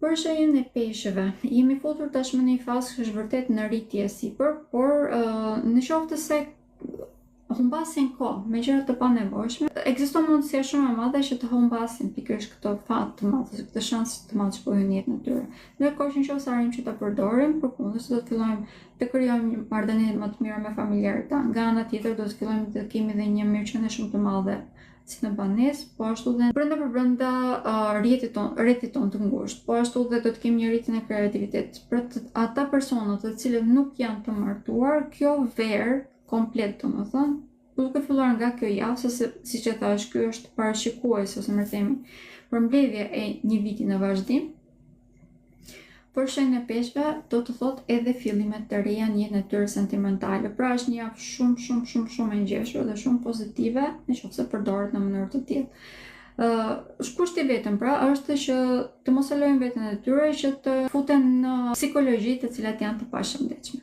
Për shenjën e peshëve, jemi futur tashmë në një fazë që është vërtet në rritje sipër, por në qoftë se humbasin kohë me gjëra të panevojshme, ekziston mundësia shumë e madhe që të humbasin pikërisht këto fat të madh, këtë shans të madh që po hyjnë në jetën e tyre. Ndërkohë që nëse arrijmë që ta përdorim, përkundër se do të fillojmë të krijojmë marrëdhënie më të mira me familjarët tanë. Nga ana tjetër do të fillojmë të kemi edhe një mirëqenie shumë të madhe si në banesë, po ashtu dhe brenda rrjetit ton të ngushtë, po ashtu dhe do të kemi një rritje në kreativitet. Për ata personat të cilët nuk janë të martuar, kjo verë komplet domethënë, duke filluar nga kjo javë, se siç e thash, ky është parashikues ose më themi përmbledhje e një viti në vazhdim. Për shenjën e peshëve do të thotë edhe fillimet të reja në jetën e tyre sentimentale. Pra është një javë shumë e ngjeshur dhe shumë pozitive, nëse përdoret në mënyrë të tillë. Kushti vetëm pra është që të mos e lojnë veten e tyre që të futen në psikologji të cilat janë të pashëndetshme.